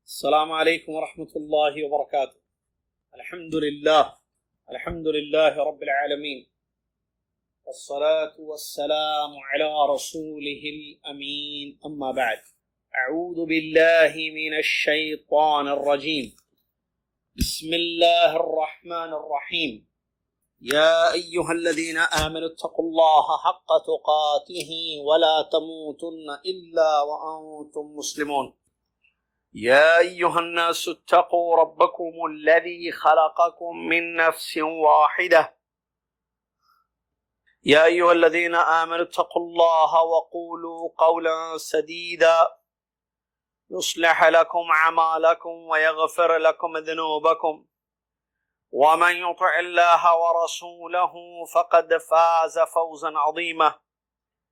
السلام عليكم ورحمة الله وبركاته. الحمد لله رب العالمين، والصلاة والسلام على رسوله الأمين، أما بعد. أعوذ بالله من الشيطان الرجيم. بسم الله الرحمن الرحيم. يا أيها الذين آمنوا اتقوا الله حق تقاته ولا تموتن إلا وأنتم مسلمون. يا أيها الناس اتقوا ربكم الذي خلقكم من نفس واحدة. يا أيها الذين آمنوا اتقوا الله وقولوا قولا سديدا يصلح لكم أعمالكم ويغفر لكم ذنوبكم، ومن يطع الله ورسوله فقد فاز فوزا عظيما.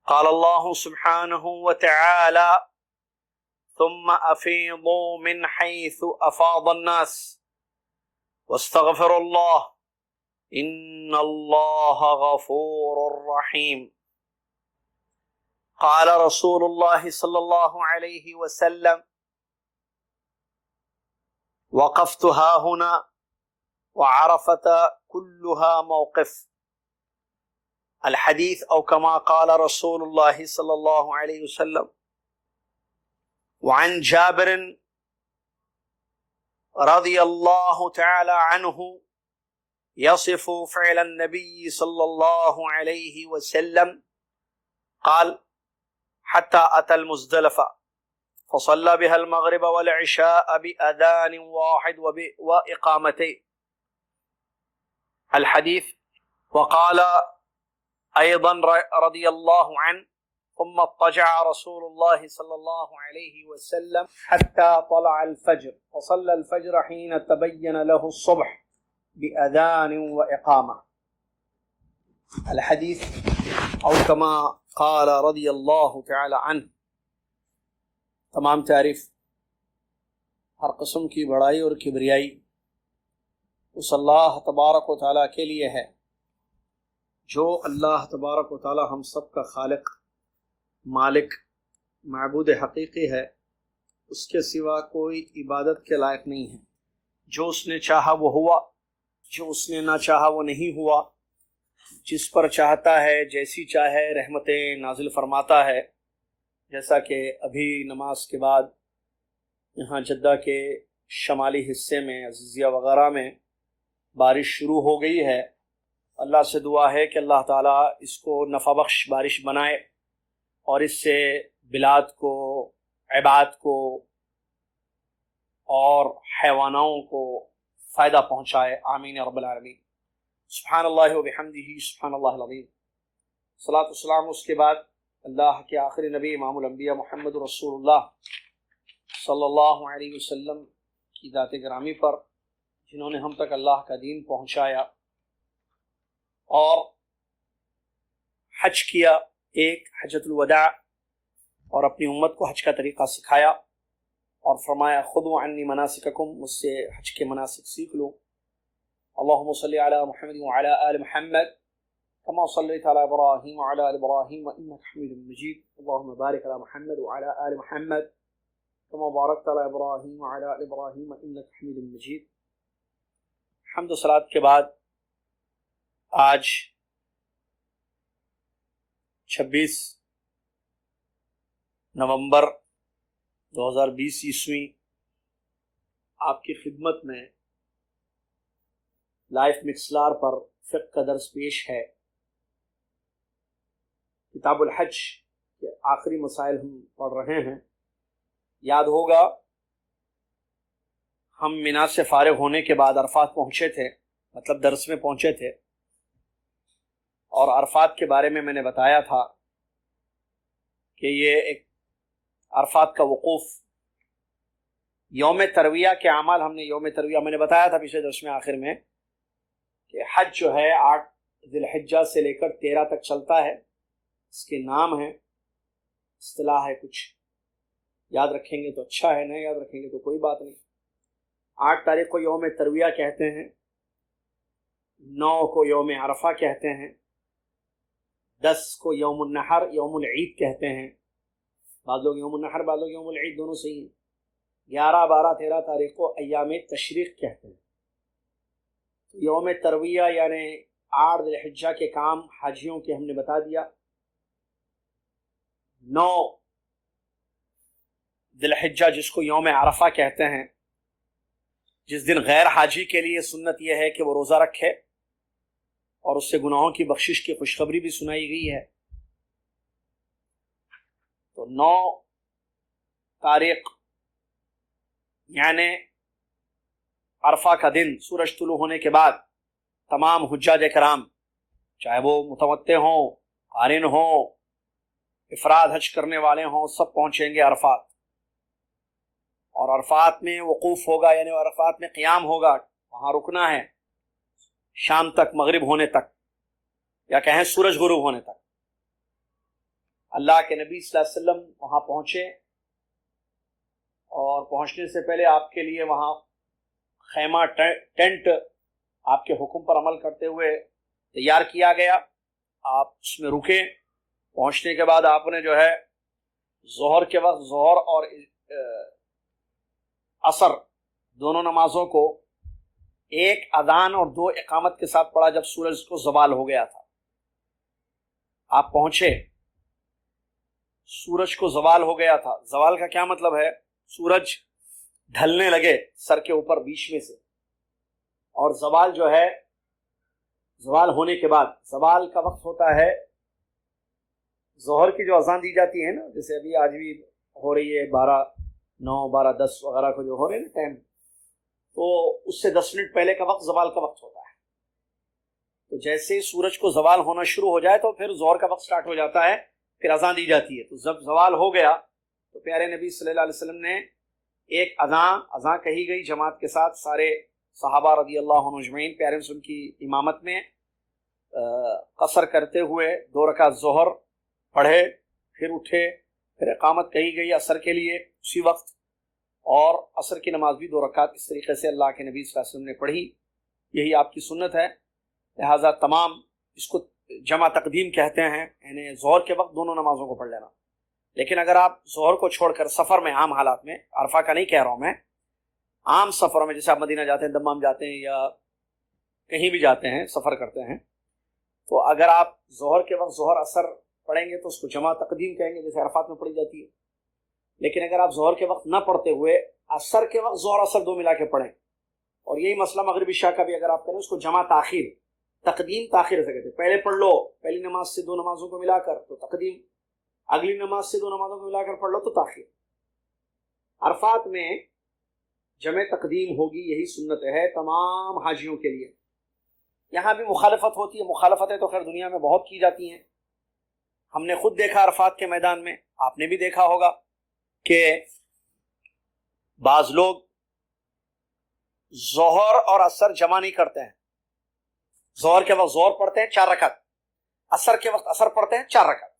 قال الله سبحانه وتعالى: ثم أفيضوا من حيث أفاض الناس واستغفروا الله إن الله غفور رحيم. قال رسول الله صلى الله عليه وسلم: وقفت ها هنا وعرفة كلها موقف. الحديث أو كما قال رسول الله صلى الله عليه وسلم. وعن جابر رضي الله تعالى عنه يصف فعل النبي صلى الله عليه وسلم قال: حتى أتى المزدلفة فصلى بها المغرب والعشاء بأذان واحد وإقامتين. الحديث. وقال أيضا رضي الله عنه: ثم اضطجع رسول الله صلى الله عليه وسلم حتى طلع الفجر فصلى الفجر حين تبين له الصبح بأذان وإقامة. الحديث أو كما قال رضي الله تعالى عنه. تمام تعریف ہر قسم کی بڑائی اور کبریائی اس اللہ تبارک و تعالیٰ کے لیے ہے، جو اللہ تبارک و تعالیٰ ہم سب کا خالق، مالک، معبود حقیقی ہے. اس کے سوا کوئی عبادت کے لائق نہیں ہے. جو اس نے چاہا وہ ہوا، جو اس نے نہ چاہا وہ نہیں ہوا. جس پر چاہتا ہے جیسی چاہے رحمتیں نازل فرماتا ہے. جیسا کہ ابھی نماز کے بعد یہاں جدہ کے شمالی حصے میں عزیزیہ وغیرہ میں بارش شروع ہو گئی ہے. اللہ سے دعا ہے کہ اللہ تعالیٰ اس کو نفع بخش بارش بنائے اور اس سے بلاد کو، عباد کو اور حیوانوں کو فائدہ پہنچائے. آمین رب العالمین. سبحان اللہ و بحمدہ سبحان اللہ العظیم. صلاۃ والسلام اس کے بعد اللہ کے آخری نبی امام الانبیاء محمد رسول اللہ صلی اللہ علیہ وسلم کی ذات گرامی پر، جنہوں نے ہم تک اللہ کا دین پہنچایا اور حج کیا، ایک حجۃ الوداع، اور اپنی امت کو حج کا طریقہ سکھایا اور فرمایا: خذوا عنی مناسککم، مجھ سے حج کے مناسک سیکھ لو. اللہم صلی علی محمد وعلی آل محمد كما صليت على إبراهيم وعلى آل إبراهيم إنك حميد مجيد. اللهم بارك على محمد وعلى آل محمد كما باركت على إبراهيم وعلى آل إبراهيم إنك حميد مجيد. حمد و صلاۃ کے بعد آج 26 نومبر 2020 عیسوی آپ کی خدمت میں لائف مکسلار پر فقہ کا درس پیش ہے. کتاب الحج کے آخری مسائل ہم پڑھ رہے ہیں. یاد ہوگا ہم مینا سے فارغ ہونے کے بعد عرفات پہنچے تھے، مطلب درس میں پہنچے تھے، اور عرفات کے بارے میں نے بتایا تھا کہ یہ ایک عرفات کا وقوف، یوم ترویہ کے اعمال. ہم نے یوم ترویہ میں نے بتایا تھا پچھلے درس میں آخر میں کہ حج جو ہے 8 ذی الحجہ سے لے کر 13 تک چلتا ہے. اس کے نام ہیں، اصطلاح ہے، کچھ یاد رکھیں گے تو اچھا ہے، نہیں یاد رکھیں گے تو کوئی بات نہیں. 8 تاریخ کو یوم ترویہ کہتے ہیں، 9 کو یوم عرفہ کہتے ہیں، 10 کو یوم النحر، یوم العید کہتے ہیں. بعض لوگ یوم النحر، بعض لوگ یوم العید، دونوں صحیح ہیں. 11 12 13 تاریخ کو ایام تشریق کہتے ہیں. یوم ترویہ یعنی 8 ذی الحجہ کے کام حاجیوں کے ہم نے بتا دیا. 9 ذی الحجہ جس کو یوم عرفہ کہتے ہیں، جس دن غیر حاجی کے لیے سنت یہ ہے کہ وہ روزہ رکھے اور اس سے گناہوں کی بخشش کی خوشخبری بھی سنائی گئی ہے. تو 9 تاریخ یعنی عرفہ کا دن سورج طلوع ہونے کے بعد تمام حجاج کرام، چاہے وہ متمتع ہوں، قارن ہوں، افراد حج کرنے والے ہوں، سب پہنچیں گے عرفات. اور عرفات میں وقوف ہوگا یعنی عرفات میں قیام ہوگا، وہاں رکنا ہے شام تک، مغرب ہونے تک، یا کہیں سورج غروب ہونے تک. اللہ کے نبی صلی اللہ علیہ وسلم وہاں پہنچے اور پہنچنے سے پہلے آپ کے لیے وہاں خیمہ ٹینٹ آپ کے حکم پر عمل کرتے ہوئے تیار کیا گیا. آپ اس میں رکے. پہنچنے کے بعد آپ نے جو ہے ظہر کے وقت ظہر اور عصر دونوں نمازوں کو ایک اذان اور 2 اقامت کے ساتھ پڑھا جب سورج کو زوال ہو گیا تھا. آپ پہنچے، سورج کو زوال ہو گیا تھا. زوال کا کیا مطلب ہے؟ سورج ڈھلنے لگے سر کے اوپر بیچ میں سے. اور زوال جو ہے، زوال ہونے کے بعد، زوال کا وقت ہوتا ہے ظہر کی جو اذان دی جاتی ہے نا، جیسے ابھی آج بھی ہو رہی ہے 12:09 12:10 وغیرہ کو جو ہو رہے ہیں نا ٹائم، تو اس سے 10 منٹ پہلے کا وقت زوال کا وقت ہوتا ہے. تو جیسے ہی سورج کو زوال ہونا شروع ہو جائے تو پھر ظہر کا وقت سٹارٹ ہو جاتا ہے، پھر اذان دی جاتی ہے. تو جب زوال ہو گیا تو پیارے نبی صلی اللہ علیہ وسلم نے ایک اذان کہی گئی جماعت کے ساتھ، سارے صحابہ رضی اللہ عنہ اجمعین پیارے رسول کی امامت میں قصر کرتے ہوئے 2 رکعت ظہر پڑھے، پھر اٹھے، پھر اقامت کہی گئی عصر کے لیے اسی وقت، اور عصر کی نماز بھی 2 رکعت اس طریقے سے اللہ کے نبی صلی اللہ علیہ وسلم نے پڑھی. یہی آپ کی سنت ہے. لہٰذا تمام اس کو جمع تقدیم کہتے ہیں، یعنی ظہر کے وقت دونوں نمازوں کو پڑھ لینا. لیکن اگر آپ ظہر کو چھوڑ کر سفر میں، عام حالات میں، عرفہ کا نہیں کہہ رہا ہوں میں، عام سفروں میں جیسے آپ مدینہ جاتے ہیں، دمام جاتے ہیں، یا کہیں بھی جاتے ہیں سفر کرتے ہیں، تو اگر آپ ظہر کے وقت ظہر عصر پڑھیں گے تو اس کو جمع تقدیم کہیں گے، جیسے عرفات میں پڑھی جاتی ہے. لیکن اگر آپ ظہر کے وقت نہ پڑھتے ہوئے عصر کے وقت ظہر عصر 2 ملا کے پڑھیں، اور یہی مسئلہ مغرب عشاء کا بھی اگر آپ کریں، اس کو جمع تاخیر، تقدیم تاخیر سے کہتے ہیں. پہلے پڑھ لو پہلی نماز سے 2 نمازوں کو ملا کر تو تقدیم، اگلی نماز سے 2 نمازوں کو ملا کر پڑھ لو تو تاخیر. عرفات میں جمع تقدیم ہوگی، یہی سنت ہے تمام حاجیوں کے لیے. یہاں بھی مخالفت ہوتی ہے، مخالفتیں تو خیر دنیا میں بہت کی جاتی ہیں. ہم نے خود دیکھا عرفات کے میدان میں، آپ نے بھی دیکھا ہوگا کہ بعض لوگ ظہر اور عصر جمع نہیں کرتے ہیں. ظہر کے وقت ظہر پڑھتے ہیں 4 رکعت، عصر کے وقت عصر پڑھتے ہیں 4 رکعت.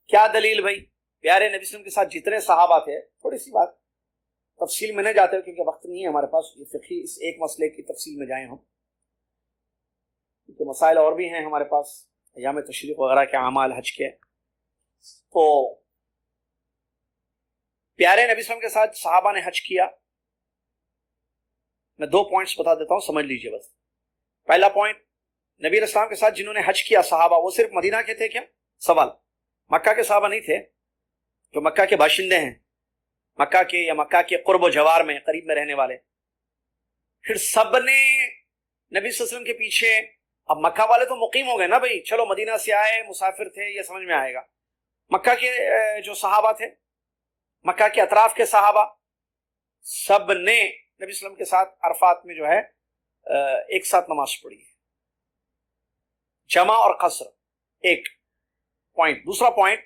کیا دلیل بھائی؟ پیارے نبی صلی اللہ علیہ وسلم کے ساتھ جتنے صحابہ تھے، تھوڑی سی بات تفصیل میں نہیں جاتے کیونکہ وقت نہیں ہے ہمارے پاس یہ فقہی اس ایک مسئلے کی تفصیل میں جائیں ہم، کیونکہ مسائل اور بھی ہیں ہمارے پاس ایام تشریق وغیرہ کے اعمال حج کے. تو پیارے نبی صلی اللہ علیہ وسلم کے ساتھ صحابہ نے حج کیا. میں 2 پوائنٹس بتا دیتا ہوں، سمجھ لیجئے بس. پہلا پوائنٹ، نبی علیہ السلام کے ساتھ جنہوں نے حج کیا صحابہ، وہ صرف مدینہ کے تھے کیا؟ سوال. مکہ کے صحابہ نہیں تھے جو مکہ کے باشندے ہیں، مکہ کے یا مکہ کے قرب و جوار میں قریب میں رہنے والے. پھر سب نے نبی صلی اللہ علیہ وسلم کے پیچھے، اب مکہ والے تو مقیم ہو گئے نا بھائی، چلو مدینہ سے آئے مسافر تھے، یہ سمجھ میں آئے گا. مکہ کے جو صحابہ تھے، مکہ کے اطراف کے صحابہ، سب نے نبی صلی اللہ علیہ وسلم کے ساتھ عرفات میں جو ہے ایک ساتھ نماز پڑھی ہے، جمع اور قصر. ایک پوائنٹ. دوسرا پوائنٹ،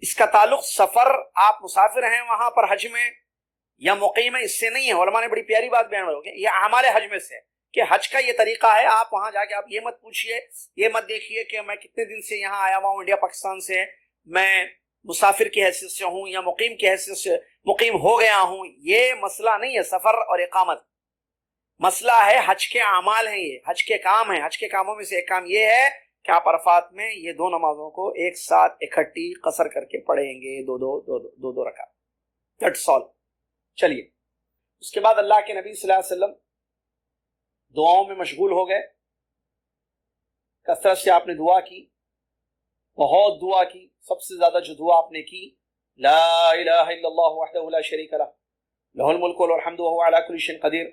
اس کا تعلق سفر، آپ مسافر ہیں وہاں پر حج میں یا مقیم ہے، اس سے نہیں ہے. علماء نے بڑی پیاری بات بیان کی، یہ اعمال حج میں سے ہے کہ حج کا یہ طریقہ ہے. آپ وہاں جا کے آپ یہ مت پوچھئے، یہ مت دیکھیے کہ میں کتنے دن سے یہاں آیا ہوا ہوں انڈیا پاکستان سے، میں مسافر کی حیثیت سے ہوں یا مقیم کی حیثیت سے مقیم ہو گیا ہوں. یہ مسئلہ نہیں ہے سفر اور اقامت، مسئلہ ہے حج کے اعمال ہیں، یہ حج کے کام ہیں. حج کے کاموں میں سے ایک کام یہ ہے کہ آپ عرفات میں یہ 2 نمازوں کو ایک ساتھ اکٹھی قصر کر کے پڑھیں گے، 2 رکعت. That's all. چلیے اس کے بعد اللہ کے نبی صلی اللہ علیہ وسلم دعاؤں میں مشغول ہو گئے، کثرت سے آپ نے دعا کی، بہت دعا کی۔ سب سے زیادہ جو دعا آپ نے کی، لا الہ الا اللہ وحدہ لا شریک لہ لہ الملک وله الحمد وهو على كل شيء قدیر۔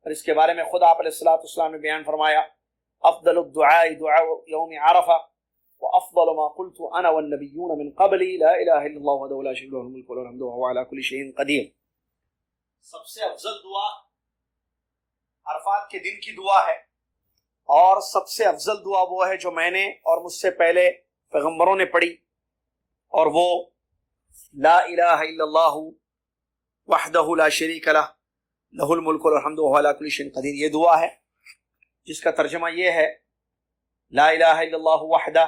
اور اس کے بارے میں خود آپ علیہ الصلوۃ والسلام نے بیان فرمایا، افضل الدعاء دعاء یوم عرفہ وافضل ما قلت انا والنبیون من قبلی لا الہ الا اللہ وحدہ لا شریک لہ لہ الملک وله الحمد وهو على كل شيء قدیر۔ سب سے افضل دعا عرفات کے دن کی دعا ہے، اور سب سے افضل دعا وہ ہے جو میں نے اور مجھ سے پہلے پیغمبروں نے پڑھی، اور وہ لا الہ الا اللہ وحدہ لا شریک لہ لہ الملک والحمد وهو على كل شيء قدیر۔ یہ دعا ہے جس کا ترجمہ یہ ہے، لا الہ الا اللہ وحدہ،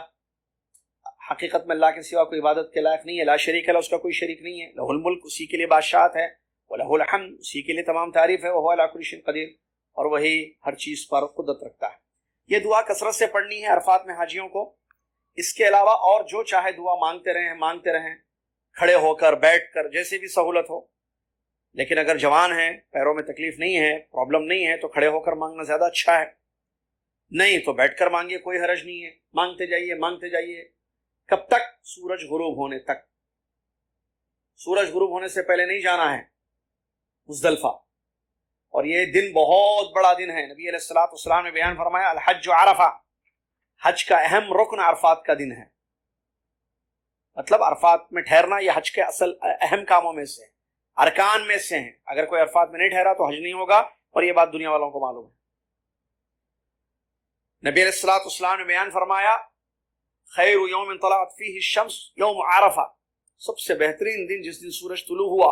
حقیقت میں اللہ کے سوا کوئی عبادت کے لائق نہیں ہے، لا شریک لہ، اس کا کوئی شریک نہیں ہے، لہ الملک، اسی کے لیے بادشاہت ہے، ولہ الحمد، اسی کے لیے تمام تعریف ہے، وهو على كل شيء قدیر، اور وہی ہر چیز پر قدرت رکھتا ہے۔ یہ دعا کثرت سے پڑھنی ہے عرفات میں حاجیوں کو۔ اس کے علاوہ اور جو چاہے دعا مانگتے رہیں، کھڑے ہو کر، بیٹھ کر، جیسے بھی سہولت ہو۔ لیکن اگر جوان ہیں، پیروں میں تکلیف نہیں ہے، پرابلم نہیں ہے، تو کھڑے ہو کر مانگنا زیادہ اچھا ہے، نہیں تو بیٹھ کر مانگیے، کوئی حرج نہیں ہے، مانگتے جائیے۔ کب تک؟ سورج غروب ہونے تک۔ سورج غروب ہونے سے پہلے نہیں جانا ہے مزدلفہ، اور یہ دن بہت بڑا دن ہے۔ نبی علیہ الصلوۃ والسلام نے بیان فرمایا، الحج عرفہ، حج کا اہم رکن عرفات کا دن ہے۔ مطلب عرفات میں ٹھہرنا یہ حج کے اصل اہم کاموں میں سے، ارکان میں سے ہیں۔ اگر کوئی عرفات میں نہیں ٹھہرا تو حج نہیں ہوگا، اور یہ بات دنیا والوں کو معلوم ہے۔ نبی علیہ الصلوۃ والسلام نے بیان فرمایا، خیر یوم طلعت فیہ الشمس یوم عرفہ، سب سے بہترین دن جس دن سورج طلوع ہوا،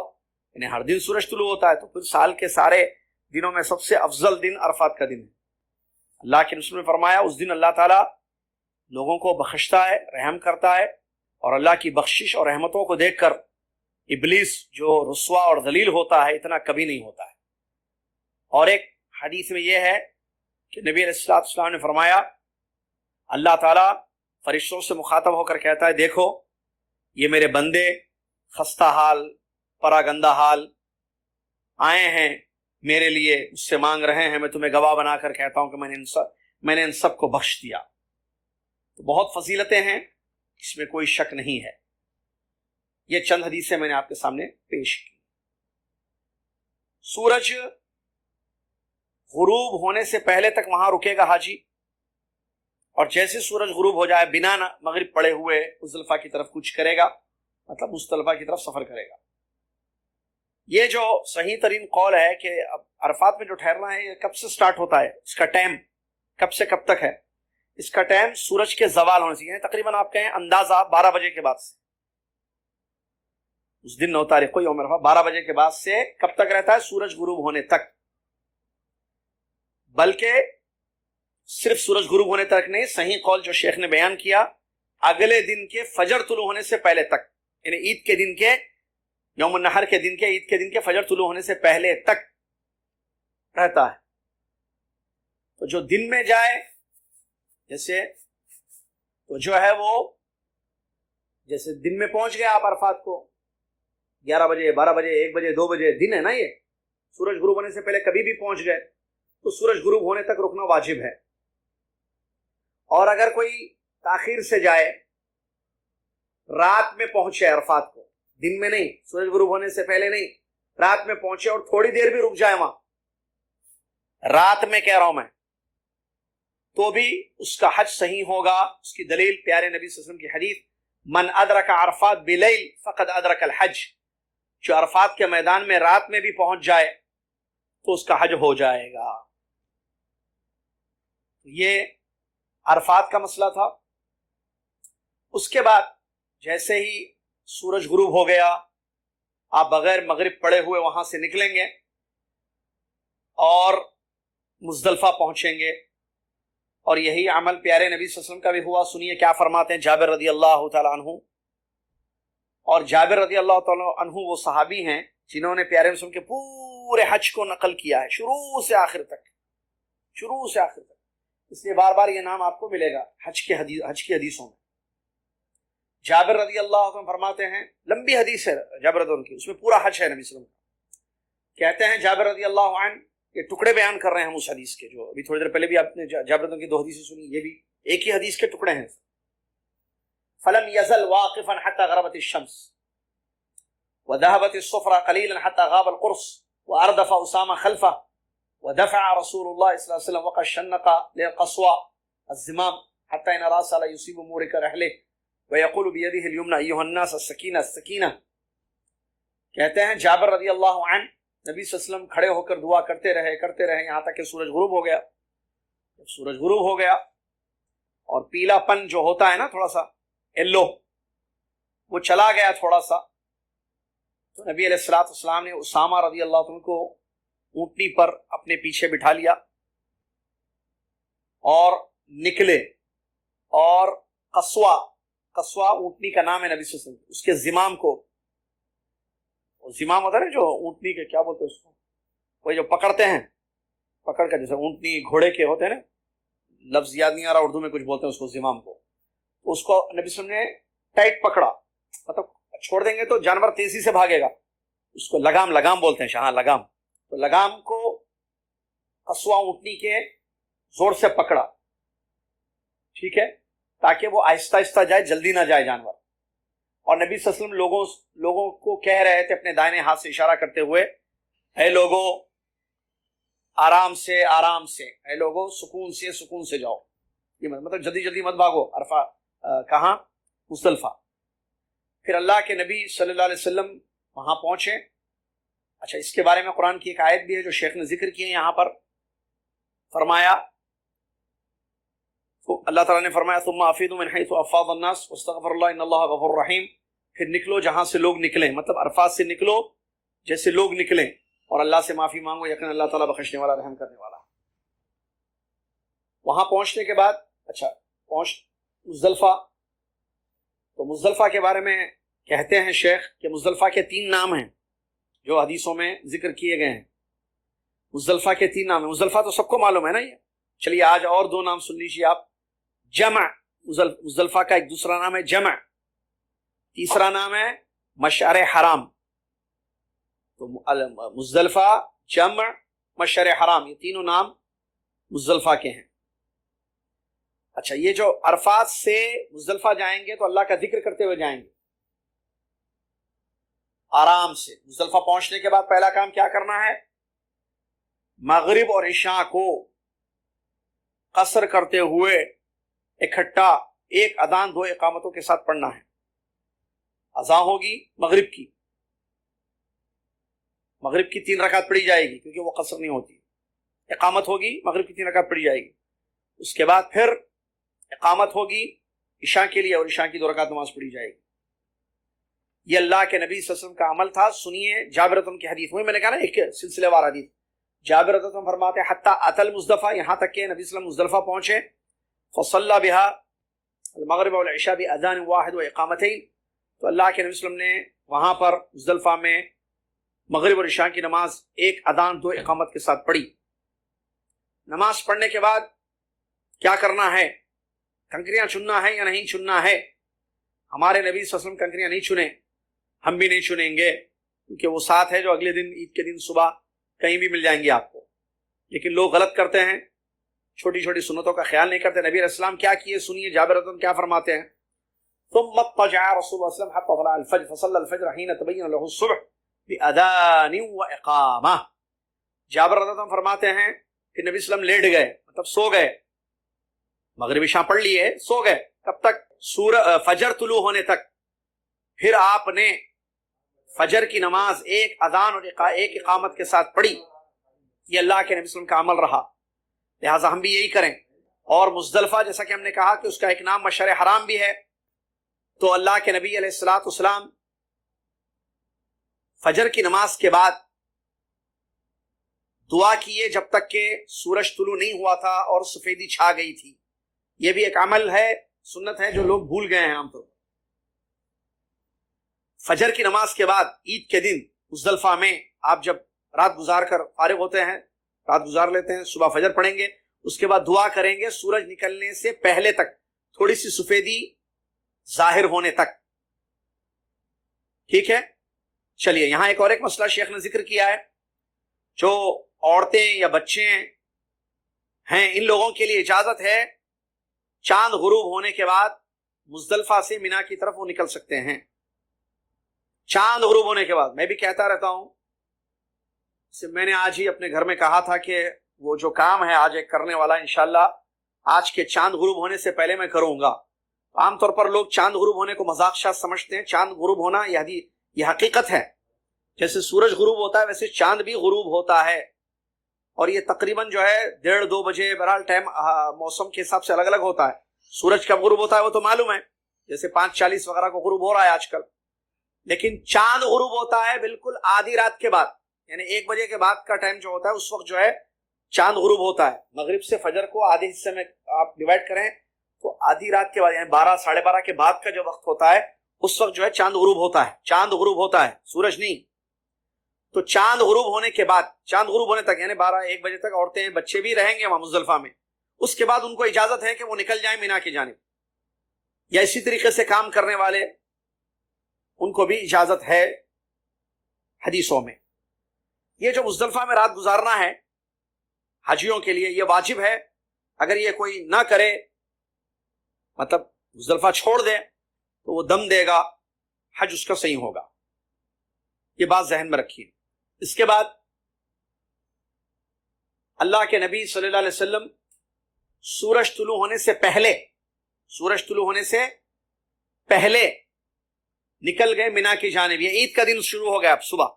یعنی ہر دن سورج طلوع ہوتا ہے، تو پھر سال کے سارے دنوں میں سب سے افضل دن عرفات کا دن ہے۔ اللہ کے رسول نے فرمایا، اس دن اللہ تعالیٰ لوگوں کو بخشتا ہے، رحم کرتا ہے، اور اللہ کی بخشش اور رحمتوں کو دیکھ کر ابلیس جو رسوا اور ذلیل ہوتا ہے، اتنا کبھی نہیں ہوتا ہے۔ اور ایک حدیث میں یہ ہے کہ نبی علیہ الصلوۃ والسلام نے فرمایا، اللہ تعالیٰ فرشتوں سے مخاطب ہو کر کہتا ہے، دیکھو یہ میرے بندے خستہ حال، پراگندہ حال آئے ہیں میرے لیے، اس سے مانگ رہے ہیں، میں تمہیں گواہ بنا کر کہتا ہوں کہ میں نے ان سب کو بخش دیا۔ تو بہت فضیلتیں ہیں، اس میں کوئی شک نہیں ہے۔ یہ چند حدیثیں میں نے آپ کے سامنے پیش کی۔ سورج غروب ہونے سے پہلے تک وہاں رکے گا حاجی، اور جیسے سورج غروب ہو جائے بنا مغرب پڑے ہوئے مزدلفہ کی طرف کچھ کرے گا، مطلب مزدلفہ کی طرف سفر کرے گا۔ یہ جو صحیح ترین قول ہے کہ اب عرفات میں جو ٹھہرنا ہے، یہ کب سے سٹارٹ ہوتا ہے، اس کا ٹائم کب سے کب تک ہے؟ اس کا ٹائم سورج کے زوال ہونے سے، یعنی تقریباً آپ کہیں اندازہ 12 بجے کے بعد سے، اس دن 9 تاریخ کو یوم عرفہ 12 بجے کے بعد سے کب تک رہتا ہے؟ سورج غروب ہونے تک۔ بلکہ صرف سورج غروب ہونے تک نہیں، صحیح قول جو شیخ نے بیان کیا، اگلے دن کے فجر طلوع ہونے سے پہلے تک، یعنی عید کے دن کے، یوم النحر کے دن کے، عید کے دن کے فجر طلوع ہونے سے پہلے تک رہتا ہے۔ تو جو دن میں جائے، جیسے تو جو ہے وہ، جیسے دن میں پہنچ گئے آپ عرفات کو 11 بجے، 12 بجے، 1 بجے، 2 بجے، دن ہے نا یہ، سورج غروب ہونے سے پہلے کبھی بھی پہنچ گئے تو سورج غروب ہونے تک رکنا واجب ہے۔ اور اگر کوئی تاخیر سے جائے، رات میں پہنچے عرفات کو، دن میں نہیں، سورج غروب ہونے سے پہلے نہیں، رات میں پہنچے اور تھوڑی دیر بھی رک جائے وہاں، رات میں کہہ رہا ہوں میں، تو بھی اس کا حج صحیح ہوگا۔ اس کی دلیل پیارے نبی صلی اللہ علیہ وسلم کی حدیث، من ادرک عرفات بلیل فقد ادرک الحج، جو عرفات کے میدان میں رات میں بھی پہنچ جائے تو اس کا حج ہو جائے گا۔ یہ عرفات کا مسئلہ تھا۔ اس کے بعد جیسے ہی سورج غروب ہو گیا، آپ بغیر مغرب پڑے ہوئے وہاں سے نکلیں گے اور مزدلفہ پہنچیں گے، اور یہی عمل پیارے نبی صلی اللہ علیہ وسلم کا بھی ہوا۔ سنیے کیا فرماتے ہیں جابر رضی اللہ تعالیٰ عنہ۔ اور جابر رضی اللہ تعالیٰ عنہ وہ صحابی ہیں جنہوں نے پیارے نبی صلی اللہ علیہ وسلم کے پورے حج کو نقل کیا ہے، شروع سے آخر تک، شروع سے آخر تک، اس لیے بار بار یہ نام آپ کو ملے گا حج کی حدیثوں میں۔ جابر رضی اللہ عنہ فرماتے ہیں، لمبی حدیث ہے جابر رضی اللہ عنہ کی، اس میں پورا حج ہے نبی صلی اللہ علیہ وسلم کہتے ہیں جابر رضی اللہ عنہ، یہ ٹکڑے بیان کر رہے ہیں ہم اس حدیث کے جو ابھی تھوڑی دیر پہلے بھی آپ نے جابر رضی اللہ کی 2 حدیثیں سنی، یہ بھی ایک ہی حدیث کے ٹکڑے ہیں. فلم يزل واقفا حتى غربت الشمس وذهبت الصفرة قليلا حتى غاب القرص وأردف أسامة خلفه ودفع رسول الله صلى الله عليه وسلم وقد شنق للقصوى الزمام حتى إن رأسه لا يصيب مورك رحله ويقول بيده اليمنى أيها الناس السكينة السكينة. کہتے ہیں جابر رضی اللہ عنہ نبی صلی اللہ علیہ وسلم کھڑے ہو کر دعا کرتے رہے یہاں تک کہ سورج غروب ہو گیا. جب سورج غروب ہو گیا اور پیلا پن جو ہوتا ہے نا تھوڑا سا ایلو وہ چلا گیا تھوڑا سا، تو نبی علیہ الصلوۃ والسلام نے اسامہ رضی اللہ عنہ کو اونٹنی پر اپنے پیچھے بٹھا لیا اور نکلے، اور قصوہ اونٹنی کا نام ہے نبی صلی اللہ علیہ وسلم، اس کے زمام کو، زمام ہوتا ہے جو اونٹنی کے کیا بولتے ہیں اس کو، وہ جو پکڑتے ہیں، پکڑ کر جیسے اونٹنی گھوڑے کے ہوتے ہیں نا، لفظ یاد نہیں آ رہا، اردو میں کچھ بولتے ہیں اس کو زمام کو، تو اس کو نبی صلی اللہ علیہ وسلم نے ٹائٹ پکڑا، مطلب چھوڑ دیں گے تو جانور تیزی سے بھاگے گا، اس کو لگام بولتے ہیں شاہ، لگام، تو لگام کو قصوہ اونٹنی کے زور سے پکڑا، ٹھیک ہے، تاکہ وہ آہستہ آہستہ جائے، جلدی نہ جائے جانور. اور نبی صلی اللہ علیہ وسلم لوگوں کو کہہ رہے تھے اپنے دائیں ہاتھ سے اشارہ کرتے ہوئے، اے لوگوں آرام سے، اے لوگوں سکون سے جاؤ، یہ مطلب جلدی مت بھاگو. عرفہ کہاں؟ مزدلفہ. پھر اللہ کے نبی صلی اللہ علیہ وسلم وہاں پہنچے. اچھا، اس کے بارے میں قرآن کی ایک آیت بھی ہے جو شیخ نے ذکر کی ہے یہاں پر. فرمایا، تو اللہ تعالیٰ نے فرمایا ثم افیضوا من حیث افاض الناس واستغفر اللہ ان اللہ غفور رحیم. پھر نکلو جہاں سے لوگ نکلیں، مطلب عرفات سے نکلو جیسے لوگ نکلیں، اور اللہ سے معافی مانگو، یقینا اللہ تعالیٰ بخشنے والا رحم کرنے والا. وہاں پہنچنے کے بعد مزدلفہ، تو مزدلفہ کے بارے میں کہتے ہیں شیخ کہ مزدلفہ کے 3 نام ہیں جو حدیثوں میں ذکر کیے گئے ہیں. مزدلفہ کے 3 نام ہیں. مزدلفہ تو سب کو معلوم ہے نا یہ. چلیے آج اور 2 نام سن لیجیے آپ. جمع، مزدلفہ کا ایک دوسرا نام ہے جمع، تیسرا نام ہے مشعر حرام. تو مزدلفہ، جمع، مشعر حرام، یہ تینوں نام مزدلفہ کے ہیں. اچھا، یہ جو عرفات سے مزدلفہ جائیں گے تو اللہ کا ذکر کرتے ہوئے جائیں گے آرام سے. مزدلفہ پہنچنے کے بعد پہلا کام کیا کرنا ہے؟ مغرب اور عشاء کو قصر کرتے ہوئے اکٹھا ایک اذان 2 اقامتوں کے ساتھ پڑھنا ہے. اذان ہوگی مغرب کی 3 رکعت پڑھی جائے گی کیونکہ وہ قصر نہیں ہوتی. اقامت ہوگی مغرب کی 3 رکعت پڑھی جائے گی. اس کے بعد پھر اقامت ہوگی عشاء کے لیے اور عشاء کی 2 رکعت نماز پڑھی جائے گی. یہ اللہ کے نبی صلی اللہ علیہ وسلم کا عمل تھا. سنیے جابر رضی اللہ عنہ کی حدیث، وہی میں نے کہا نا ایک سلسلے وار حدیث. جابر رضی اللہ عنہ فرماتے ہیں حتی اتى المزدلفہ، یہاں تک کہ نبی صلی اللہ علیہ وسلم مزدلفہ پہنچے. فصلى بها المغرب والعشاء بأذان واحد وإقامتين. تو اللہ کے نبی صلی اللہ علیہ وسلم نے وہاں پر مزدلفہ میں مغرب اور عشاء کی نماز ایک اذان 2 اقامت کے ساتھ پڑھی. نماز پڑھنے کے بعد کیا کرنا ہے؟ کنکریاں چننا ہے یا نہیں چننا ہے؟ ہمارے نبی صلی اللہ علیہ وسلم کنکریاں نہیں چنے، ہم بھی نہیں چنیں گے، کیونکہ وہ ساتھ ہے جو اگلے دن عید کے دن صبح کہیں بھی مل جائیں گے آپ کو. لیکن لوگ غلط کرتے ہیں، چھوٹی چھوٹی سنتوں کا خیال نہیں کرتے. نبی علیہ السلام کیا کیے سنیے. جابر رضی اللہ عنہ کیا فرماتے ہیں؟ ثم اضطجع رسول اللہ صلی اللہ علیہ وسلم حتى طلع الفجر فصلى الفجر حين تبين له الصبح بأذان وإقامة. جابر رضی اللہ عنہ فرماتے ہیں کہ نبی صلی اللہ علیہ وسلم لیٹ گئے، مطلب سو گئے، مغرب عشاء پڑھ لیے، سو گئے. کب تک؟ فجر طلوع ہونے تک. پھر آپ نے فجر کی نماز ایک اذان اور ایک اقامت کے ساتھ پڑھی. یہ اللہ کے نبی صلی اللہ علیہ وسلم کا عمل رہا، لہٰذا ہم بھی یہی کریں. اور مزدلفہ جیسا کہ ہم نے کہا کہ اس کا ایک نام مشعر حرام بھی ہے. تو اللہ کے نبی علیہ الصلوۃ والسلام فجر کی نماز کے بعد دعا کیے جب تک کہ سورج طلوع نہیں ہوا تھا اور سفیدی چھا گئی تھی. یہ بھی ایک عمل ہے، سنت ہے جو لوگ بھول گئے ہیں عام طور پر. فجر کی نماز کے بعد عید کے دن مزدلفہ میں آپ جب رات گزار کر فارغ ہوتے ہیں، رات گزار لیتے ہیں، صبح فجر پڑھیں گے، اس کے بعد دعا کریں گے سورج نکلنے سے پہلے تک، تھوڑی سی سفیدی ظاہر ہونے تک. ٹھیک ہے. چلیے یہاں ایک اور ایک مسئلہ شیخ نے ذکر کیا ہے جو عورتیں یا بچے ہیں ان لوگوں کے لیے اجازت ہے چاند غروب ہونے کے بعد مزدلفہ سے مینا کی طرف وہ نکل سکتے ہیں. چاند غروب ہونے کے بعد میں بھی کہتا رہتا ہوں، میں نے آج ہی اپنے گھر میں کہا تھا کہ وہ جو کام ہے آج ایک کرنے والا انشاءاللہ آج کے چاند غروب ہونے سے پہلے میں کروں گا. عام طور پر لوگ چاند غروب ہونے کو مذاق شاذ سمجھتے ہیں. چاند غروب ہونا یہ حقیقت ہے. جیسے سورج غروب ہوتا ہے ویسے چاند بھی غروب ہوتا ہے، اور یہ تقریباً جو ہے 1:30-2 بجے، بہرحال ٹائم موسم کے حساب سے الگ الگ ہوتا ہے. سورج کب غروب ہوتا ہے وہ تو معلوم ہے، جیسے 5:40 وغیرہ کو غروب ہو رہا ہے آج کل. لیکن چاند غروب ہوتا ہے بالکل آدھی رات کے بعد، یعنی 1 بجے کے بعد کا ٹائم جو ہوتا ہے اس وقت جو ہے چاند غروب ہوتا ہے. مغرب سے فجر کو آدھے حصے میں آپ ڈیوائڈ کریں تو آدھی رات کے بعد، یعنی 12-12:30 کے بعد کا جو وقت ہوتا ہے اس وقت جو ہے چاند غروب ہوتا ہے. چاند غروب ہوتا ہے، سورج نہیں. تو چاند غروب ہونے کے بعد، چاند غروب ہونے تک یعنی 12-1 بجے تک عورتیں بچے بھی رہیں گے وہاں مزدلفہ میں. اس کے بعد ان کو اجازت ہے کہ وہ نکل جائیں مینا کی جانب، یا اسی طریقے سے کام کرنے والے ان کو بھی اجازت ہے حدیثوں میں. یہ جو مزدلفہ میں رات گزارنا ہے حاجیوں کے لیے یہ واجب ہے. اگر یہ کوئی نہ کرے، مطلب مزدلفہ چھوڑ دے، تو وہ دم دے گا، حج اس کا صحیح ہوگا. یہ بات ذہن میں رکھیے. اس کے بعد اللہ کے نبی صلی اللہ علیہ وسلم سورج طلوع ہونے سے پہلے نکل گئے مینا کی جانب. یہ عید کا دن شروع ہو گیا، اب صبح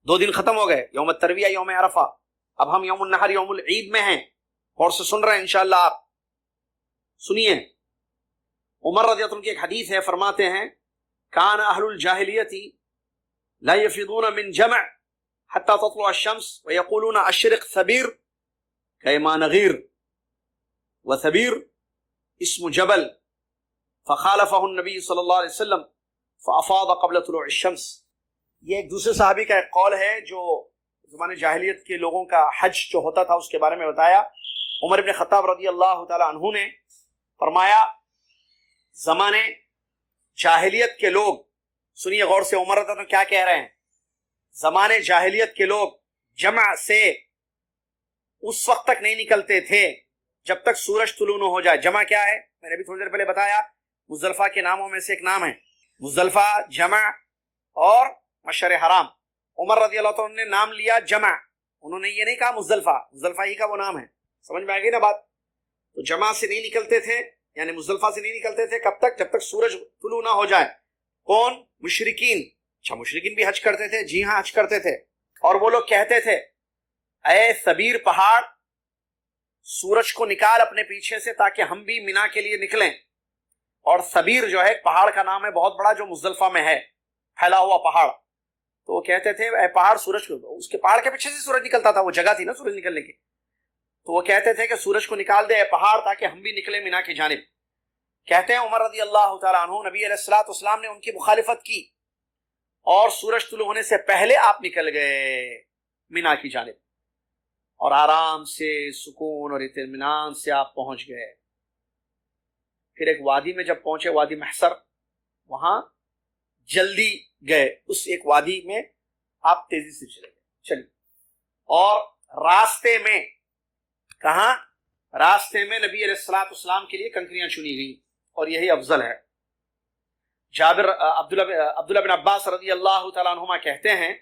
2 دن ختم ہو گئے، یوم الترویہ، یوم عرفہ. اب ہم یوم النحر، یوم العید میں ہیں. اور سے سن رہے ہیں انشاءاللہ. آپ سنیے، عمر رضی اللہ عنہ کی ایک حدیث ہے، فرماتے ہیں کان اہل الجاہلیت لا يفضون من جمع حتى تطلع الشمس ويقولون اشرق ثبير كيما نغير، وثبير اسم جبل فخالفه النبي صلی اللہ علیہ وسلم فافاض قبل طلوع الشمس. یہ ایک دوسرے صحابی کا ایک قول ہے جو زمانے جاہلیت کے لوگوں کا حج جو ہوتا تھا اس کے بارے میں بتایا. عمر بن خطاب رضی اللہ تعالی عنہ نے فرمایا زمانے جاہلیت کے لوگ، سنیے غور سے عمر رضی اللہ عنہ کیا کہہ رہے ہیں، زمانے جاہلیت کے لوگ جمع سے اس وقت تک نہیں نکلتے تھے جب تک سورج طلوع نہ ہو جائے. جمع کیا ہے میں نے بھی تھوڑی دیر پہلے بتایا، مزدلفہ کے ناموں میں سے ایک نام ہے مزدلفہ، جمع اور مشعر حرام. عمر رضی اللہ عنہ نے نام لیا جمع، انہوں نے یہ نہیں کہا مزدلفہ ہی کا وہ نام ہے. سمجھ میں آ گئی نا بات. تو جمع سے نہیں نکلتے تھے، یعنی مزدلفہ سے نہیں نکلتے تھے کب تک؟ جب تک سورج طلوع نہ ہو جائے. کون؟ مشرکین. اچھا، مشرکین بھی حج کرتے تھے؟ جی ہاں، حج کرتے تھے. اور وہ لوگ کہتے تھے اے ثبیر پہاڑ، سورج کو نکال اپنے پیچھے سے تاکہ ہم بھی مینا کے لیے نکلیں. اور ثبیر جو ہے پہاڑ کا نام ہے بہت بڑا جو مزدلفہ میں ہے، پھیلا ہوا پہاڑ. تو وہ کہتے تھے اے پہاڑ، سورج کو، اس کے پہاڑ کے پیچھے سے سورج نکلتا تھا، وہ جگہ تھی نا سورج نکلنے کی. تو وہ کہتے تھے کہ سورج کو نکال دے اے پہاڑ تاکہ ہم بھی نکلیں مینا کی جانب. کہتے ہیں عمر رضی اللہ تعالیٰ عنہ نبی علیہ الصلوۃ والسلام نے ان کی مخالفت کی اور سورج طلوع ہونے سے پہلے آپ نکل گئے مینا کی جانب، اور آرام سے، سکون اور اطمینان سے آپ پہنچ گئے. پھر ایک وادی میں جب پہنچے، وادی محصر، وہاں جلدی گئے. اس ایک وادی میں آپ تیزی سے چلے گئے. چلیے، اور راستے میں کہاں؟ راستے میں نبی علیہ الصلوۃ والسلام کے لیے کنکریاں چنی گئی، اور یہی افضل ہے. عبداللہ بن عباس رضی اللہ تعالیٰ عنہما کہتے ہیں،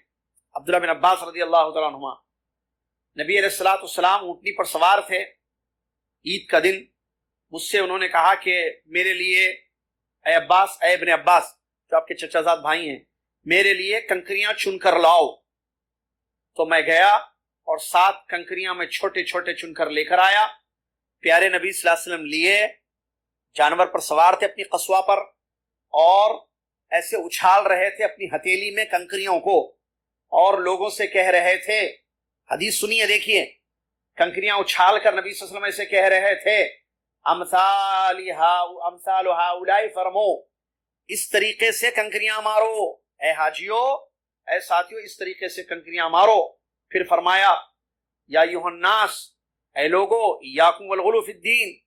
عبداللہ بن عباس رضی اللہ تعالیٰ عنہما، نبی علیہ الصلوۃ والسلام اونٹنی پر سوار تھے عید کا دن. مجھ سے انہوں نے کہا کہ میرے لیے اے عباس، اے ابن عباس جو آپ کے چچا زاد بھائی ہیں، میرے لیے کنکریاں چن کر لاؤ. تو میں گیا اور 7 کنکریاں میں چھوٹے چھوٹے چن کر لے کر آیا. پیارے نبی صلی اللہ علیہ وسلم لیے جانور پر سوار تھے اپنی قصوا پر، اور ایسے اچھال رہے تھے اپنی ہتھیلی میں کنکریوں کو، اور لوگوں سے کہہ رہے تھے، حدیث سنیے دیکھیے، کنکریاں اچھال کر نبی صلی اللہ علیہ وسلم ایسے کہہ رہے تھے امثال ہؤلاء فرمو، اس طریقے سے کنکریاں مارو، اے حاجیو، اے ساتھیو، اس طریقے سے کنکریاں مارو. پھر فرمایا یا ایھا الناس، اے لوگو، ایاکم والغلو فی الدین،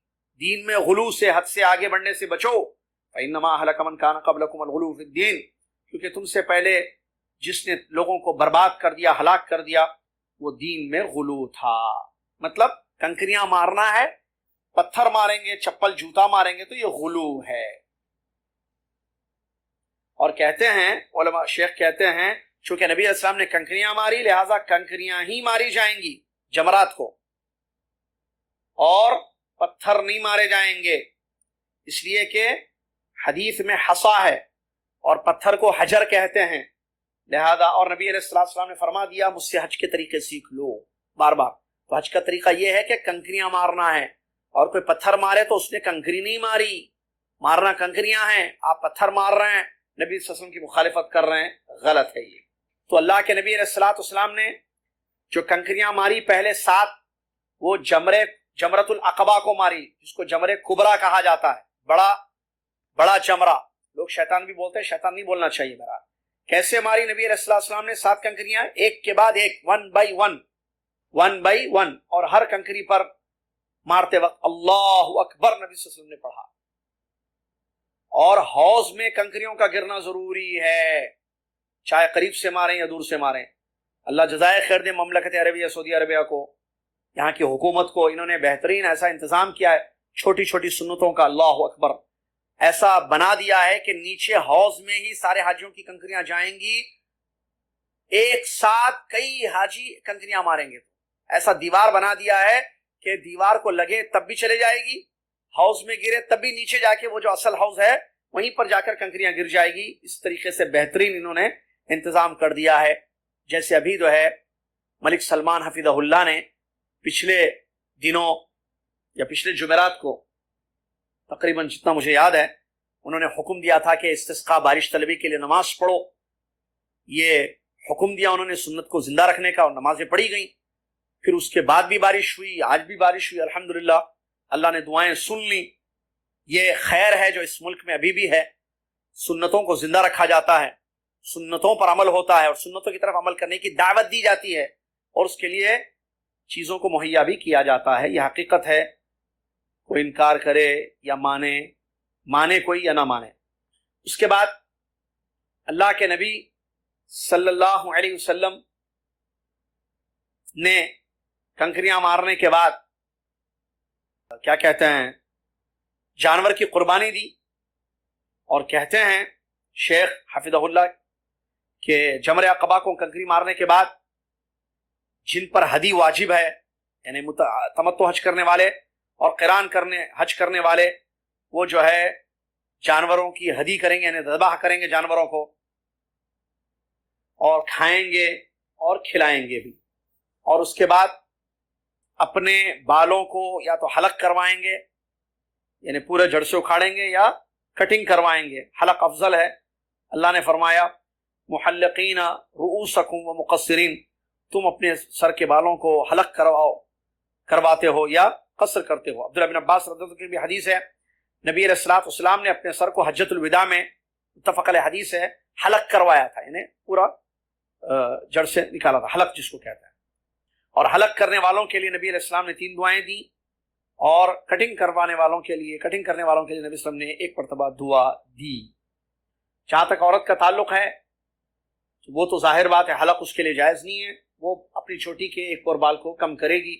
دین میں غلو سے، حد سے آگے بڑھنے سے بچو. فإنما أهلك من كان قبلكم الغلو في الدين، کیونکہ تم سے پہلے جس نے لوگوں کو برباد کر دیا، ہلاک کر دیا، وہ دین میں غلو تھا۔ مطلب کنکریاں مارنا ہے، پتھر ماریں گے، چپل جوتا ماریں گے تو یہ غلو ہے۔ اور کہتے ہیں علماء، شیخ کہتے ہیں چونکہ نبی علیہ السلام نے کنکریاں ماری، لہٰذا کنکریاں ہی ماری جائیں گی جمرات کو، اور پتھر نہیں مارے جائیں گے، اس لیے کہ حدیث میں حصا ہے اور پتھر کو حجر کہتے ہیں، لہذا اور نبی علیہ السلام نے فرما دیا مجھ سے حج کے طریقے سیکھ لو بار بار۔ تو حج کا طریقہ یہ ہے کہ کنکریاں مارنا ہے، اور کوئی پتھر مارے تو اس نے کنکری نہیں ماری، مارنا کنکریاں ہیں، آپ پتھر مار رہے ہیں، نبی صلی اللہ علیہ وسلم کی مخالفت کر رہے ہیں، غلط ہے یہ۔ تو اللہ کے نبی علیہ السلام نے جو کنکریاں ماری پہلے 7، وہ جمرۃ العقبہ کو ماری، جس کو جمرہ کبریٰ کہا جاتا ہے، بڑا جمرہ، لوگ شیطان بھی بولتے ہیں، شیطان نہیں بولنا چاہیے میرا۔ کیسے ماری نبی علیہ السلام نے 7 کنکریاں، ایک کے بعد ایک، 1 by 1، اور ہر کنکری پر مارتے وقت اللہ اکبر نبی صلی اللہ علیہ وسلم نے پڑھا۔ اور حوض میں کنکریوں کا گرنا ضروری ہے، چاہے قریب سے ماریں یا دور سے ماریں۔ اللہ جزائے خیر دے مملکت عربیہ سعودی عربیہ کو، یہاں کی حکومت کو، انہوں نے بہترین ایسا انتظام کیا ہے، چھوٹی چھوٹی سنتوں کا، اللہ اکبر، ایسا بنا دیا ہے کہ نیچے حوض میں ہی سارے حاجیوں کی کنکریاں جائیں گی، ایک ساتھ کئی حاجی کنکریاں ماریں گے، ایسا دیوار بنا دیا ہے کہ دیوار کو لگے تب بھی چلے جائے گی، حوض میں گرے تب بھی نیچے جا کے وہ جو اصل حوض ہے وہیں پر جا کر کنکریاں گر جائے گی۔ اس طریقے سے بہترین انہوں نے انتظام کر دیا ہے۔ جیسے ابھی جو ہے ملک سلمان حفظہ اللہ نے پچھلے دنوں یا پچھلے جمعرات کو تقریباً جتنا مجھے یاد ہے، انہوں نے حکم دیا تھا کہ استسقاء بارش طلبی کے لیے نماز پڑھو، یہ حکم دیا انہوں نے سنت کو زندہ رکھنے کا، اور نمازیں پڑھی گئیں۔ پھر اس کے بعد بھی بارش ہوئی، آج بھی بارش ہوئی، الحمدللہ اللہ نے دعائیں سن لیں۔ یہ خیر ہے جو اس ملک میں ابھی بھی ہے، سنتوں کو زندہ رکھا جاتا ہے، سنتوں پر عمل ہوتا ہے، اور سنتوں کی طرف عمل کرنے کی دعوت دی جاتی ہے، اور اس کے لیے چیزوں کو مہیا بھی کیا جاتا ہے۔ یہ حقیقت ہے، کوئی انکار کرے یا مانے کوئی یا نہ مانے۔ اس کے بعد اللہ کے نبی صلی اللہ علیہ وسلم نے کنکریاں مارنے کے بعد کیا کہتے ہیں، جانور کی قربانی دی، اور کہتے ہیں شیخ حفظہ اللہ کہ جمرہ عقبہ کو کنکری مارنے کے بعد جن پر ہدی واجب ہے، یعنی تمتع حج کرنے والے اور قران حج کرنے والے، وہ جو ہے جانوروں کی ہدی کریں گے، یعنی ذبح کریں گے جانوروں کو، اور کھائیں گے اور کھلائیں گے بھی، اور اس کے بعد اپنے بالوں کو یا تو حلق کروائیں گے، یعنی پورے جڑ سے اکھاڑیں گے، یا کٹنگ کروائیں گے، حلق افضل ہے۔ اللہ نے فرمایا محلقین رؤوسکم و مقصرین، تم اپنے سر کے بالوں کو حلق کرواتے ہو یا قصر کرتے ہو۔ عبداللہ بن عباس رضی اللہ عنہ کی بھی حدیث ہے، نبی علیہ السلام نے اپنے سر کو حجۃ الوداع میں، متفق علیہ حدیث ہے، حلق کروایا تھا، یعنی پورا جڑ سے نکالا تھا، حلق جس کو کہتا ہے۔ اور حلق کرنے والوں کے لیے نبی علیہ السلام نے 3 دعائیں دی، اور کٹنگ کرنے والوں کے لیے نبی صلی اللہ علیہ وسلم نے 1 مرتبہ دعا دی۔ جہاں تک عورت کا تعلق ہے، وہ تو ظاہر بات ہے حلق اس کے لیے جائز نہیں ہے، وہ اپنی چوٹی کے 1 اور بال کو کم کرے گی،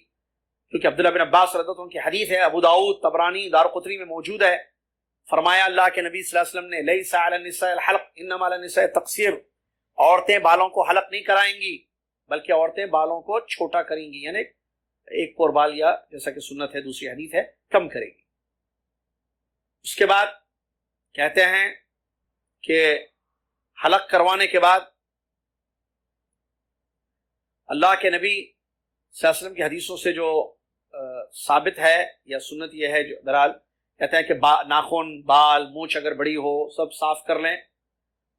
کیونکہ عبداللہ بن عباس رضی اللہ عنہ کی حدیث ہے، ابو داؤد، طبرانی، دارقطنی میں موجود ہے۔ فرمایا اللہ کے نبی صلی اللہ علیہ وسلم نے لیس علی النساء الحلق انما علی النساء التقصیر، عورتیں بالوں کو حلق نہیں کرائیں گی، بلکہ عورتیں بالوں کو چھوٹا کریں گی، یعنی 1 اور بال، یا جیسا کہ سنت ہے، دوسری حدیث ہے، کم کرے گی۔ اس کے بعد کہتے ہیں کہ حلق کروانے کے بعد اللہ کے نبی صلی اللہ علیہ وسلم کی حدیثوں سے جو ثابت ہے یا سنت یہ ہے، جو بہرحال کہتے ہیں کہ ناخن، بال، مونچھ اگر بڑی ہو سب صاف کر لیں،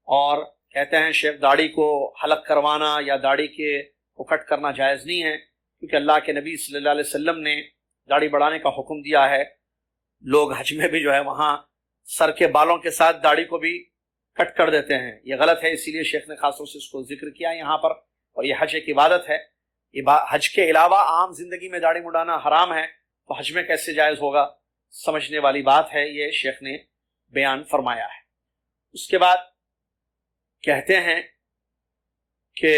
اور کہتے ہیں شیخ داڑھی کو حلق کروانا یا داڑھی کو کٹ کرنا جائز نہیں ہے، کیونکہ اللہ کے نبی صلی اللہ علیہ وسلم نے داڑھی بڑھانے کا حکم دیا ہے۔ لوگ حج میں بھی جو ہے وہاں سر کے بالوں کے ساتھ داڑھی کو بھی کٹ کر دیتے ہیں، یہ غلط ہے، اسی لیے شیخ نے خاص طور سے اس کو ذکر کیا یہاں پر۔ اور یہ حج ایک عبادت ہے، حج کے علاوہ عام زندگی میں داڑھی مڈانا حرام ہے، تو حج میں کیسے جائز ہوگا؟ سمجھنے والی بات ہے، یہ شیخ نے بیان فرمایا ہے۔ اس کے بعد کہتے ہیں کہ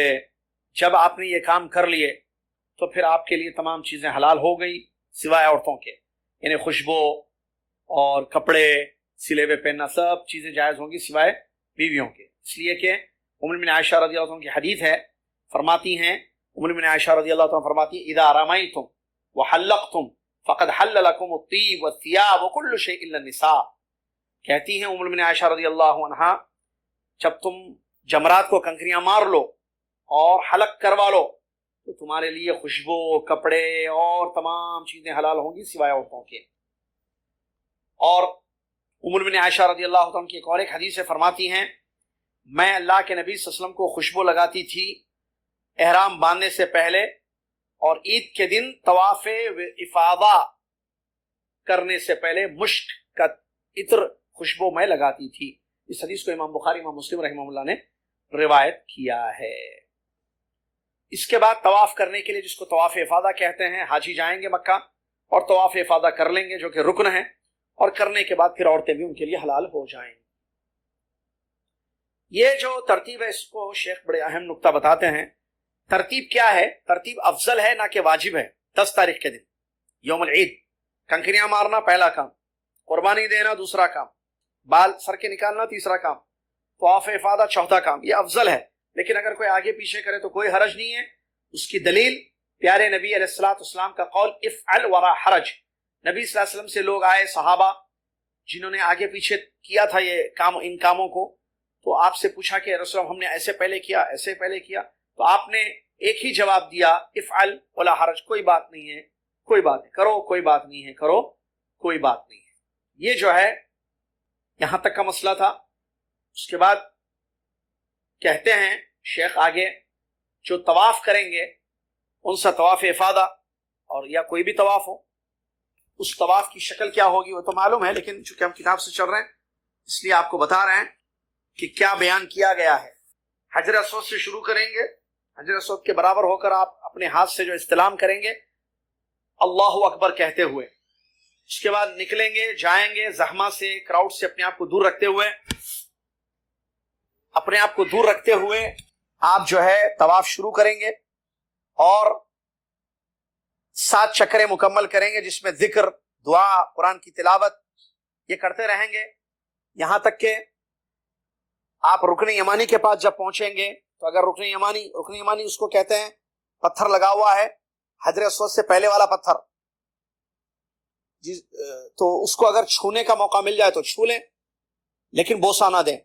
جب آپ نے یہ کام کر لیے تو پھر آپ کے لیے تمام چیزیں حلال ہو گئی سوائے عورتوں کے، یعنی خوشبو اور کپڑے سلے ہوئے پہننا سب چیزیں جائز ہوں گی سوائے بیویوں کے، اس لیے کہ ام المؤمنین عائشہ رضی اللہ عنہ کی حدیث ہے، فرماتی ہیں ام المؤمنین عائشہ رضی اللہ عنہ فرماتی ہیں اذا رمیتم وحلقتم فقد حل لكم الطيب والثياب وكل شيء الا النساء، کہتی ہیں ام المؤمنین عائشہ رضی اللہ عنہا جب تم جمرات کو کنکریاں مار لو اور حلق کروا لو تو تمہارے لیے خوشبو، کپڑے اور تمام چیزیں حلال ہوں گی سوائے عورتوں کے۔ اور ام المؤمنین عائشہ رضی اللہ عنہ کی ایک اور ایک حدیث فرماتی ہیں میں اللہ کے نبی صلی اللہ علیہ وسلم کو خوشبو لگاتی تھی احرام باندھنے سے پہلے، اور عید کے دن طواف افاضہ کرنے سے پہلے مشک کا عطر خوشبو میں لگاتی تھی۔ اس حدیث کو امام بخاری امام مسلم رحمہ اللہ نے روایت کیا ہے۔ اس کے بعد طواف کرنے کے لیے جس کو طواف افاضہ کہتے ہیں، حاجی جائیں گے مکہ اور طواف افاضہ کر لیں گے جو کہ رکن ہے، اور کرنے کے بعد پھر عورتیں بھی ان کے لیے حلال ہو جائیں۔ یہ جو ترتیب ہے اس کو شیخ بڑے اہم نقطہ بتاتے ہیں۔ ترتیب کیا ہے؟ ترتیب افضل ہے نہ کہ واجب ہے۔ 10 تاریخ کے دن یوم العید کنکریاں مارنا پہلا کام، قربانی دینا دوسرا کام، بال سر کے نکالنا تیسرا کام، طواف افاضہ چوتھا کام، یہ افضل ہے۔ لیکن اگر کوئی آگے پیچھے کرے تو کوئی حرج نہیں ہے۔ اس کی دلیل پیارے نبی علیہ الصلوۃ والسلام کا قول افعل ولا حرج۔ نبی صلی اللہ علیہ وسلم سے لوگ آئے صحابہ جنہوں نے آگے پیچھے کیا تھا یہ کام، ان کاموں کو، تو آپ سے پوچھا کہ رسول اللہ ہم نے ایسے پہلے کیا ایسے پہلے کیا، تو آپ نے ایک ہی جواب دیا افعل ولا حرج، کوئی بات نہیں ہے، کوئی بات نہیں، کرو کوئی بات نہیں ہے، کرو کوئی بات نہیں ہے۔ یہ جو ہے یہاں تک کا مسئلہ تھا۔ اس کے بعد کہتے ہیں شیخ آگے جو طواف کریں گے ان سے طواف افاضہ اور یا کوئی بھی طواف ہو، اس طواف کی شکل کیا ہوگی وہ تو معلوم ہے، لیکن چونکہ ہم کتاب سے چل رہے ہیں اس لیے آپ کو بتا رہے ہیں کہ کیا بیان کیا گیا ہے۔ حجر اسود سے شروع کریں گے، حجر اسود کے برابر ہو کر آپ اپنے ہاتھ سے جو استلام کریں گے اللہ اکبر کہتے ہوئے، اس کے بعد نکلیں گے، جائیں گے زحمہ سے، کراؤڈ سے اپنے آپ کو دور رکھتے ہوئے، اپنے آپ کو دور رکھتے ہوئے آپ جو ہے طواف شروع کریں گے اور 7 چکرے مکمل کریں گے جس میں ذکر، دعا، قرآن کی تلاوت یہ کرتے رہیں گے یہاں تک کہ آپ رکن یمانی کے پاس جب پہنچیں گے تو اگر رکن یمانی اس کو کہتے ہیں پتھر لگا ہوا ہے حجر اسود سے پہلے والا پتھر، تو اس کو اگر چھونے کا موقع مل جائے تو چھو لیں لیکن بوسہ نہ دیں،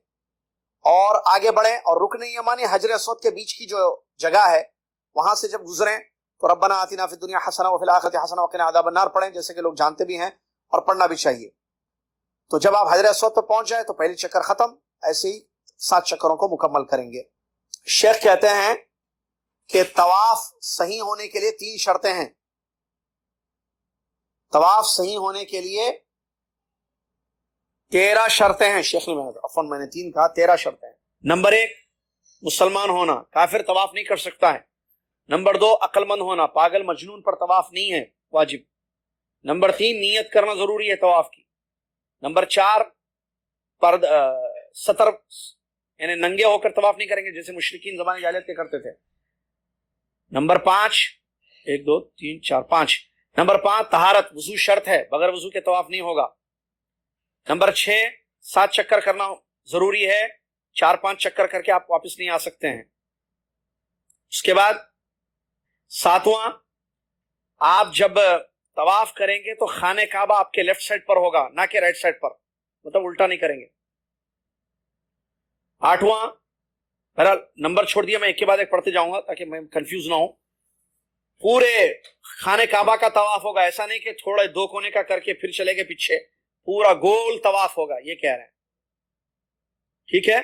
اور آگے بڑھیں اور رکن یمانی حجر اسود کے بیچ کی جو جگہ ہے وہاں سے جب گزریں تو ربنا آتنا فی الدنیا حسنہ وفی الآخرۃ حسنہ وقنا عذاب النار پڑھیں، جیسے کہ لوگ جانتے بھی ہیں اور پڑھنا بھی چاہیے۔ تو جب آپ حجر اسود پہ پہنچ جائیں تو پہلی چکر ختم، ایسے ہی 7 چکروں کو مکمل کریں گے۔ شیخ کہتے ہیں کہ طواف صحیح ہونے کے لیے 3 شرطیں ہیں۔ طواف صحیح ہونے کے لیے 13 شرطیں ہیں۔ شیخ نے میں نے 3 کہا، 13 شرطیں ہیں۔ نمبر 1 مسلمان ہونا، کافر طواف نہیں کر سکتا ہے۔ نمبر 2 عقل مند ہونا، پاگل مجنون پر طواف نہیں ہے واجب۔ نمبر 3 نیت کرنا ضروری ہے طواف کی۔ نمبر 4 ستر، یعنی ننگے ہو کر طواف نہیں کریں گے جیسے مشرکین زمانے جاہلیت کے کرتے تھے۔ نمبر 5 1 2 3 4 5 نمبر 5 طہارت، وضو شرط ہے، بغیر وضو کے طواف نہیں ہوگا۔ نمبر 6 7 چکر کرنا ضروری ہے، 4-5 چکر کر کے آپ واپس نہیں آ سکتے ہیں۔ اس کے بعد 7واں، آپ جب طواف کریں گے تو خانہ کعبہ آپ کے لیفٹ سائڈ پر ہوگا نہ کہ رائٹ سائڈ پر، مطلب الٹا نہیں کریں گے۔ 8واں، بہرحال نمبر چھوڑ دیا، میں ایک کے بعد ایک پڑھتے جاؤں گا تاکہ میں کنفیوز نہ ہوں۔ پورے خانہ کعبہ کا طواف ہوگا، ایسا نہیں کہ تھوڑا 2 کونے کا کر کے پھر چلے گئے پیچھے، پورا گول طواف ہوگا، یہ کہہ رہے ہیں، ٹھیک ہے؟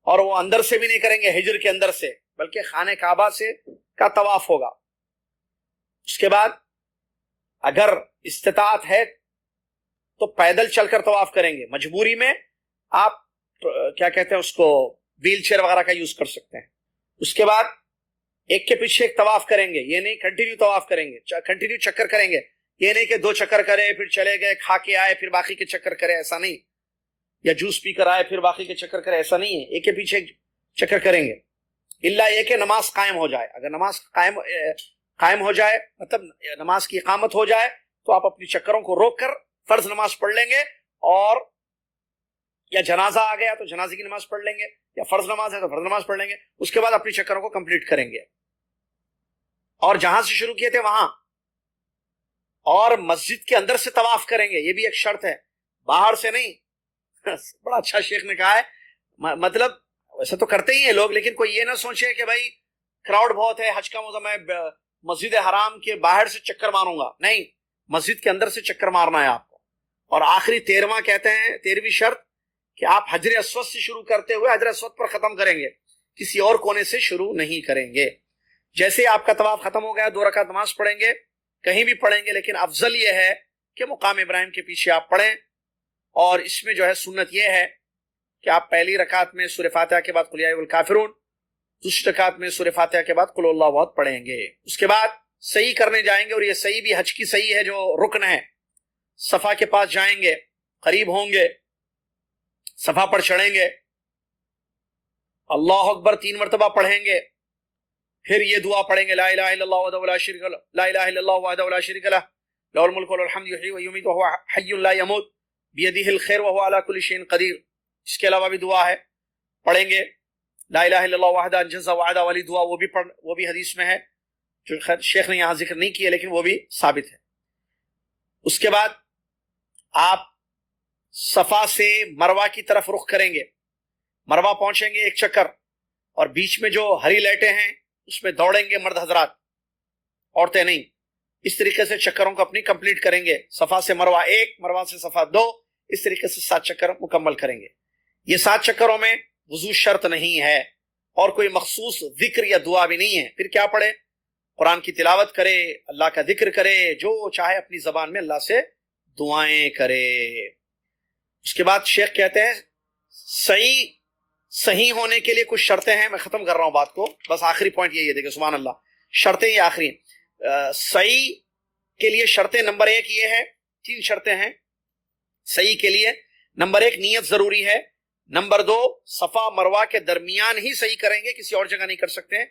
اور وہ اندر سے بھی نہیں کریں گے ہجر کے اندر سے، بلکہ خانہ کعبہ سے کا طواف ہوگا۔ اس کے بعد اگر استطاعت ہے تو پیدل چل کر طواف کریں گے، مجبوری میں آپ کیا کہتے ہیں اس کو، ویل چیئر وغیرہ کا یوز کر سکتے ہیں۔ اس کے بعد ایک کے پیچھے ایک طواف کریں گے، یہ نہیں کنٹینیو طواف کریں گے، کنٹینیو چکر کریں گے، یہ نہیں کہ 2 چکر کرے پھر چلے گئے، کھا کے آئے پھر باقی کے چکر کرے، ایسا نہیں، یا جوس پی کر آئے پھر باقی کے چکر کرے، ایسا نہیں ہے، ایک کے پیچھے ایک چکر کریں گے۔ اللہ یہ کہ نماز قائم ہو جائے. اگر نماز قائم ہو جائے مطلب نماز کی اقامت ہو جائے تو آپ اپنی چکروں کو روک کر فرض نماز پڑھ لیں گے, اور یا جنازہ آ گیا تو جنازے کی نماز پڑھ لیں گے, یا فرض نماز ہے تو فرض نماز پڑھ لیں گے. اس کے بعد اپنی چکروں کو کمپلیٹ کریں گے, اور جہاں سے شروع کیے تھے وہاں, اور مسجد کے اندر سے طواف کریں گے. یہ بھی ایک شرط ہے, باہر سے نہیں. بڑا اچھا شیخ نے کہا ہے, مطلب ویسے تو کرتے ہی ہیں لوگ, لیکن کوئی یہ نہ سوچے کہ بھائی کراؤڈ بہت ہے, حج کا موسم ہے, مسجد حرام کے باہر سے چکر ماروں گا. نہیں, مسجد کے اندر سے چکر مارنا ہے آپ کو. اور آخری 13واں کہتے ہیں 13ویں شرط کہ آپ حجر اسود سے شروع کرتے ہوئے حجر اسود پر ختم کریں گے, کسی اور کونے سے شروع نہیں کریں گے. جیسے آپ کا طواف ختم ہو گیا 2 رکعت نماز پڑھیں گے, کہیں بھی پڑھیں گے, لیکن افضل یہ ہے کہ مقام ابراہیم کے پیچھے آپ پڑھیں. اور اس میں جو ہے سنت یہ ہے کہ آپ پہلی رکعت میں سورہ فاتحہ کے بعد قل یا ایھا الکافرون, دوسری رکعت میں سورہ فاتحہ کے بعد قل اللہ احد پڑھیں گے. اس کے بعد صحیح کرنے جائیں گے, اور یہ صحیح بھی حج کی صحیح ہے جو رکن ہے. صفا کے پاس جائیں گے, قریب ہوں گے, صفا پر چڑھیں گے, اللہ اکبر 3 مرتبہ پڑھیں گے, پھر یہ دعا پڑھیں گے لا الہ الا اللہ وحدہ لا شریک لہ, لا الہ الا اللہ وحدہ لا شریک لہ, لہ الملک وله الحمد یحیی و یمیت وهو حی لا یموت بیدہ الخیر وهو علی کل شیء قدیر. اس کے علاوہ بھی دعا ہے, پڑھیں گے لا الہ الا اللہ وحدہ انجز وعدہ والی دعا, وہ بھی حدیث میں ہے, جو شیخ نے یہاں ذکر نہیں کیا لیکن وہ بھی ثابت ہے. اس کے بعد آپ صفا سے مروہ کی طرف رخ کریں گے, مروہ پہنچیں گے 1 چکر, اور بیچ میں جو ہری لائٹیں ہیں اس میں دوڑیں گے مرد حضرات, عورتیں نہیں. اس طریقے سے چکروں کو اپنی کمپلیٹ کریں گے, صفا سے مروہ 1, مروہ سے صفا 2, اس طریقے سے 7 چکر مکمل کریں گے. یہ 7 چکروں میں وضو شرط نہیں ہے, اور کوئی مخصوص ذکر یا دعا بھی نہیں ہے. پھر کیا پڑھے؟ قرآن کی تلاوت کرے, اللہ کا ذکر کرے, جو چاہے اپنی زبان میں اللہ سے دعائیں کرے. اس کے بعد شیخ کہتے ہیں صحیح ہونے کے لیے کچھ شرطیں ہیں. میں ختم کر رہا ہوں بات کو, بس آخری پوائنٹ یہی ہے, دیکھیں سبحان اللہ, شرطیں یہ آخری ہیں. صحیح کے لیے شرطیں نمبر 1 یہ ہے, 3 شرطیں ہیں صحیح کے لیے. نمبر 1 نیت ضروری ہے. نمبر 2 صفا مروہ کے درمیان ہی صحیح کریں گے, کسی اور جگہ نہیں کر سکتے ہیں.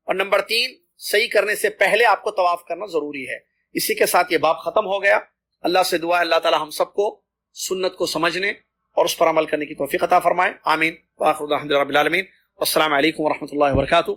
اور نمبر 3 صحیح کرنے سے پہلے آپ کو طواف کرنا ضروری ہے. اسی کے ساتھ یہ باب ختم ہو گیا. اللہ سے دعا ہے اللہ تعالی ہم سب کو سنت کو سمجھنے اور اس پر عمل کرنے کی توفیق عطا فرمائے. آمین. وآخر دعوانا الحمد للہ رب العالمین. والسلام علیکم ورحمۃ اللہ وبرکاتہ.